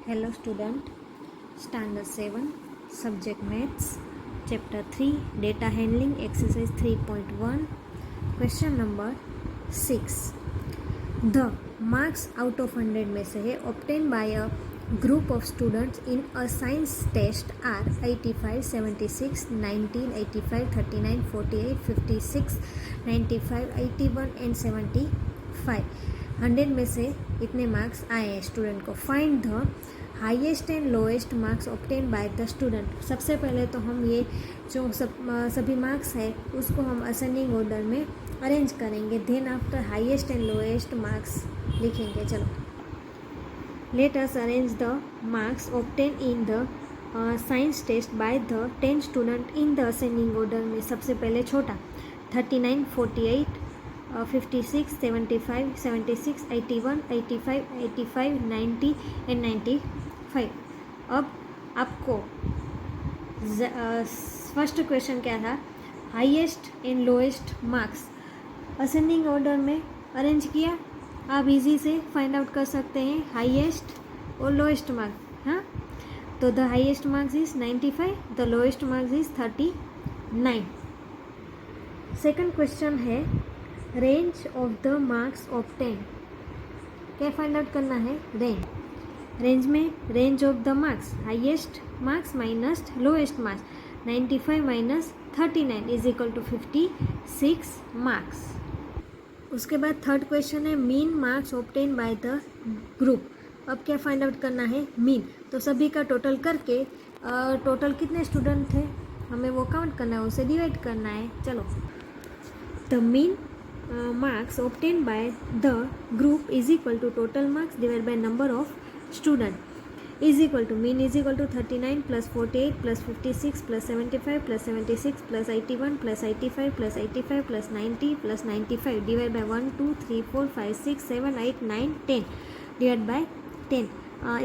Hello student, Standard 7, Subject Maths, Chapter 3, Data Handling, Exercise 3.1, Question number 6. The marks out of 100 में से है obtained by a group of students in a science test are 85, 76, 19, 85, 39, 48, 56, 95, 81 and 75. 100 में से इतने marks आए हैं student को. Find the highest and lowest marks obtain by the student. सबसे पहले तो हम ये जो सभी मार्क्स है उसको हम असेंडिंग ऑर्डर में अरेंज करेंगे. Then after highest and lowest marks लिखेंगे. चलो, let us arrange the marks obtain in the science test by the 10 student in the ascending order में. सबसे पहले छोटा 39, 48, 56, 75, 76, 81, 85, 85, 90 एंड 95. अब आपको फर्स्ट क्वेश्चन क्या था? Highest and lowest marks ascending order में अरेंज किया. आप इजी से फाइंड आउट कर सकते हैं हाईएस्ट और लोएस्ट मार्क्स. हाँ, तो the highest marks is 95, the lowest marks is 39. Second question है range of the marks obtain. क्या फाइंड आउट करना है? रेंज में range of the marks highest marks minus lowest marks 95 minus 39 is equal to 56 marks. उसके बाद third question है mean marks obtain by the group. अब क्या फाइंड आउट करना है? मीन. तो सभी का टोटल करके टोटल कितने स्टूडेंट थे हमें वो काउंट करना है, उसे डिवाइड करना है. चलो, the mean marks obtained by the group is equal to total marks divided by number of student is equal to mean is equal to 39 plus 48 plus 56 plus 75 plus 76 plus 81 plus 85 plus 85 plus 90 plus 95 divided by 1 2 3 4 5 6 7 8 9 10 divided by 10.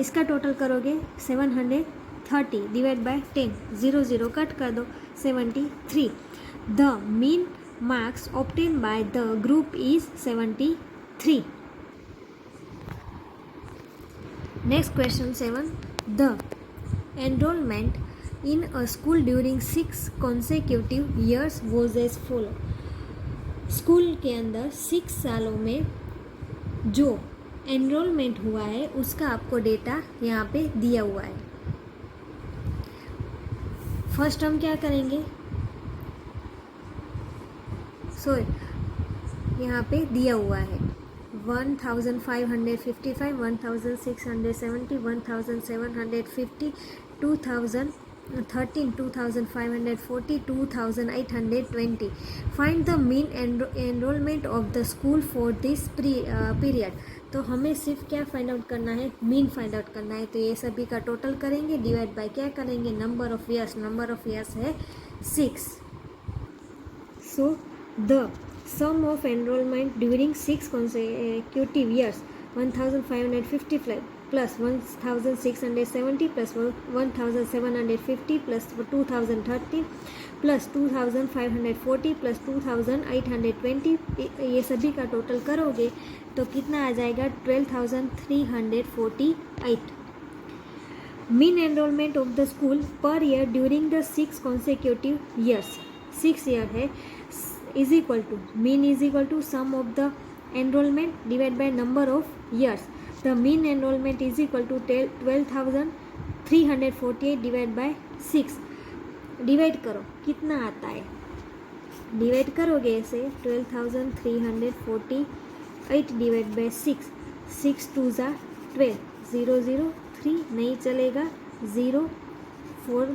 इसका total करोगे 730 divide by 10. 0 0 cut कर दो 73. The mean marks obtained by the group is 73. Next question 7. The enrollment in a school during 6 consecutive years was as follow. School के अंदर 6 सालों में जो enrolment हुआ है उसका आपको डेटा यहाँ पे दिया हुआ है. फर्स्ट हम क्या करेंगे? यहाँ पे दिया हुआ है 1555, 1670, 1750, 2013, 2540, 2820. Find the mean enrolment of the school for this period. तो हमें सिर्फ क्या फाइंड आउट करना है? मीन फाइंड आउट करना है. तो ये सभी का टोटल करेंगे, डिवाइड बाय क्या करेंगे? Number of years. Number of years है 6. सो the sum of enrollment during 6 consecutive years 1550 plus 1670 plus 1750 plus 2013 plus 2540 plus 2820. ये सभी का टोटल करोगे तो कितना आ जाएगा? 12,348. Mean enrolment of the school पर year during the 6 consecutive years. 6 year है is equal to mean is equal to sum of the enrollment divided by number of years. The mean enrollment is equal to 12,348 divided by 6. Divide करो कितना आता है? Divide करोगे ऐसे 12,348 divide by 6. 6 2 ज़ा 12. 0 0 3 नहीं चलेगा. 0 4.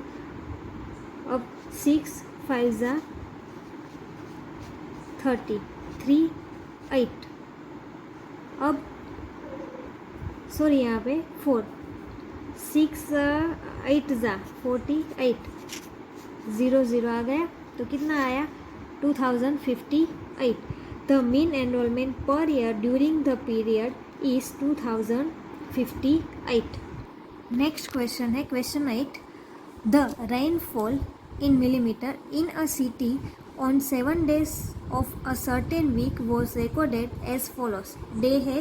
अब 6 5 ज़ा 30 3 8. अब सॉरी यहाँ पे 4 6 8 ज़ा 48. 0 0 आ गया तो कितना आया? 2058. The mean enrolment per year during the period is 2058. Next question है question 8. The rainfall in millimetre in a city on 7 days of a certain week was recorded as follows. Day है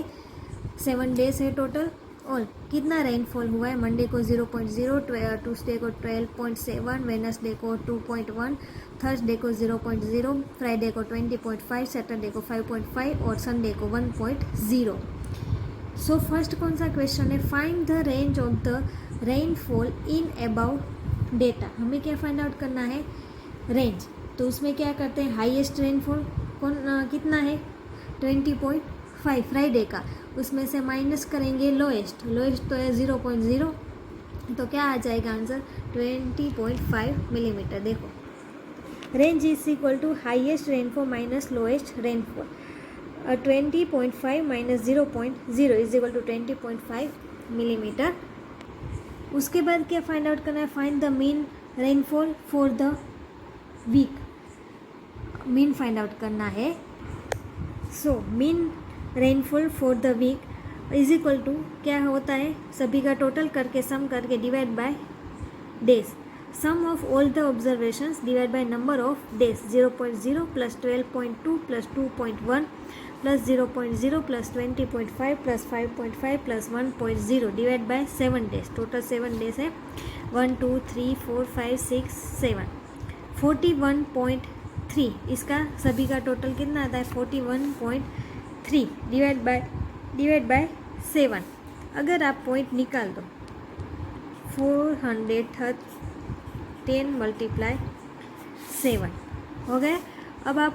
7 days है total और कितना rainfall हुआ है? Monday को 0.0, Tuesday को 12.7, Wednesday को 2.1, थर्सडे को 0.0, फ्राइडे को 20.5, सैटरडे को 5.5 और संडे को 1.0। सो फर्स्ट कौन सा क्वेश्चन है? Find the range of the rainfall in above data. हमें क्या फाइंड आउट करना है? रेंज। तो उसमें क्या करते हैं? हाईएस्ट रेनफॉल कितना है? 20.5 फ्राइडे का, उसमें से माइनस करेंगे लोएस्ट तो है 0.0, तो क्या आ जाएगा आंसर? 20.5 मिलीमीटर। देखो, range is equal to highest rainfall minus lowest rainfall. 20.5 minus 0.0 is equal to 20.5 millimetre. उसके बाद क्या फाइंड आउट करना है? Find the mean rainfall for the week. Mean find out करना है। So mean rainfall for the week is equal to क्या होता है? सभी का टोटल करके सम करके divide by days. Sum of all the observations divide by number of days. 0.0 plus 12.2 plus 2.1 plus 0.0 plus 20.5 plus 5.5 plus 1.0 divide by 7 days. Total 7 days है 1 2 3 4 5 6 7। 41.3 इसका सभी का टोटल कितना आता है? 41.3 डिवाइड बाय 7। अगर आप पॉइंट निकाल दो 410 मल्टीप्लाई 7 हो गए। अब आप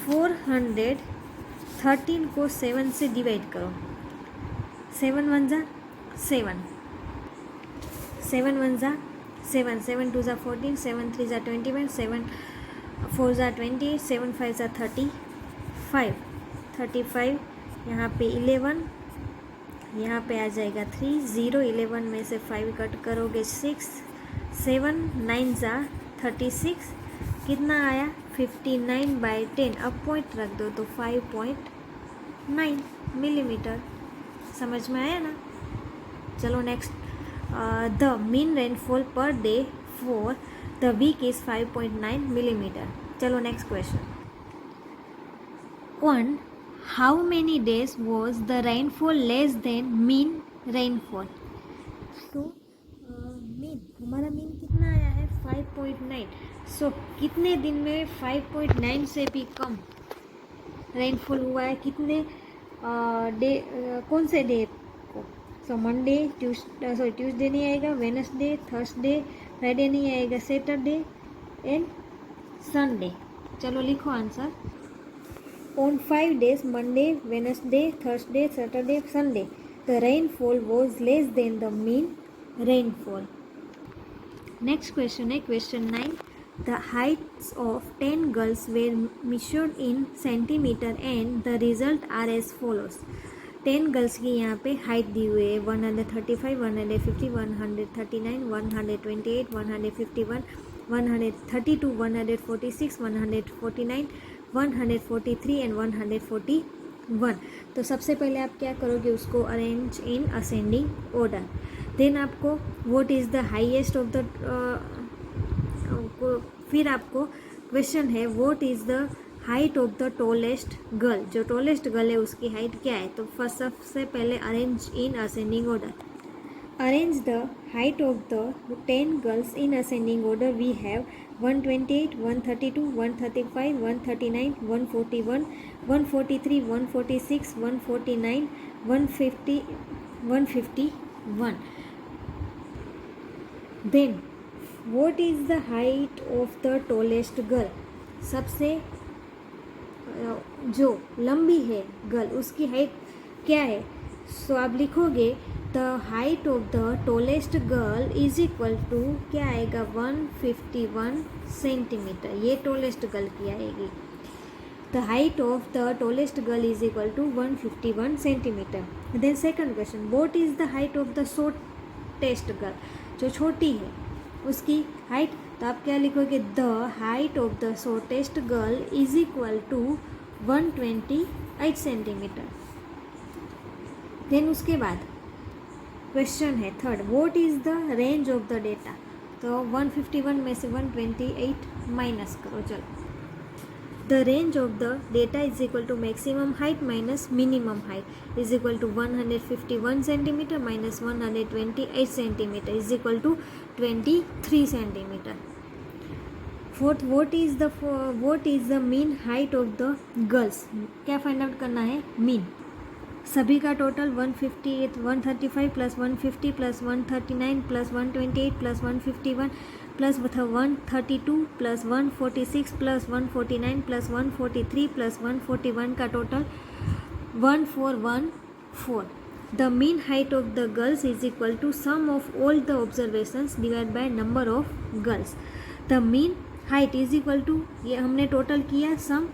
413 को 7 से डिवाइड करो। 7 1 जा 7, 7 1 जा 7, 7 2 जा 14, 7 3 जा 21, 7 4 जा 28, 7 5 जा 35, यहाँ पे 11, यहाँ पे आ जाएगा 3, 0 11 में से 5 कट करोगे 6, 7 9 जा 36, कितना आया? 59/10। अब पॉइंट रख दो तो 5.9 मिलीमीटर। समझ में आया ना? चलो next. The mean rainfall per day for the week is 5.9 millimetre. चलो next question. 1. How many days was the rainfall less than mean rainfall? तो मीन, हमारा मीन कितना आया है? 5.9। सो कितने दिन में 5.9 से भी कम रेनफॉल हुआ है? कितने डे, कौन से डे को? सो मंडे, ट्यूसडे नहीं आएगा, वेडनेसडे, थर्सडे, फ्राइडे नहीं आएगा, सैटरडे एंड संडे। चलो लिखो answer. On 5 days, Monday, Wednesday, Thursday, Saturday, Sunday, the rainfall was less than the mean rainfall. Next question है question 9. The heights of 10 girls were measured in centimeter and the result are as follows. 10 girls की यहाँ पे height दी हुई है 135, 150, 139, 128, 151, 132, 146, 149, 143 and 141। तो सबसे पहले आप क्या करोगे? उसको arrange in ascending order. Then आपको what is the highest of the, फिर आपको क्वेश्चन है what is the height of the tallest girl. जो टॉलेस्ट गर्ल है उसकी हाइट क्या है? तो फर्स्ट सबसे पहले arrange in ascending order. Arrange the height of the 10 girls in ascending order. We have 128, 132, 135, 139, 141, 143, 146, 149, 150, 151. Then what is the height of the tallest girl? सबसे जो लंबी है गर्ल उसकी हाइट क्या है? सो आप लिखोगे the height of the tallest girl is equal to क्या आएगा? 151 सेंटीमीटर। ये टॉलेस्ट गर्ल की आएगी। The height of the tallest girl is equal to 151 centimetre. Then second question, what is the height of the shortest girl? जो छोटी है उसकी हाइट। तो आप क्या लिखोगे? The height of the shortest girl is equal to 128 centimetre. Then उसके बाद क्वेश्चन है third, what is the range of the data? तो 151 में से 128 माइनस करो। चलो The range of the data is equal to maximum height minus minimum height is equal to 151 centimeter minus 128 centimeter is equal to 23 centimeter. Fourth, what is the mean height of the girls? क्या find out करना है? Mean. सभी का total 158 135 plus 150 plus 139 plus 128 plus 151 plus 132 plus 146 plus 149 plus 143 plus 141 का total 1414. The mean height of the girls is equal to sum of all the observations divide by number of girls. The mean height is equal to, ये हमने total किया सम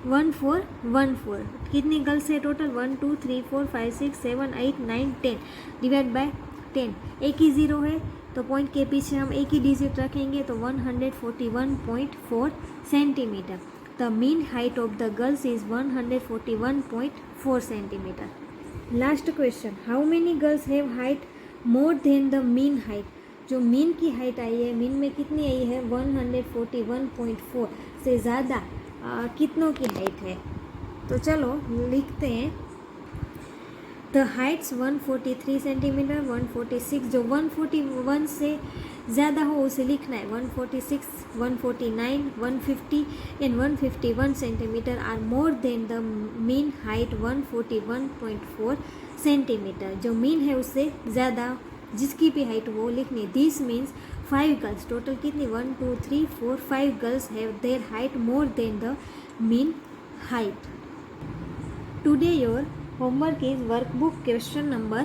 1414. कितनी girls है total? 1 2 3 4 5 6 7 8 9 10 divide by 10. एक ही zero है तो point के पीछे हम एक ही डिजिट रखेंगे तो 141.4 centimetre. The mean height of the girls is 141.4 centimetre. Last question, how many girls have height more than the mean height? जो मीन की हाइट आई है, मीन में कितनी आई है? 141.4 से ज़्यादा कितनों की हाइट है? तो चलो लिखते हैं. द हाइट्स 143 सेंटीमीटर, 146, जो 141 से ज़्यादा हो उसे लिखना है. 146, 149, 150 and 151 centimetre are more than the mean height 141.4 centimetre. जो मीन है उससे ज़्यादा जिसकी भी हाइट वो लिखनी. दिस मीन्स 5 गर्ल्स, टोटल कितनी? 1 2 3 4 5 girls have their height more than the mean height. Today your homework is workbook question number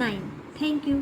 9. Thank you.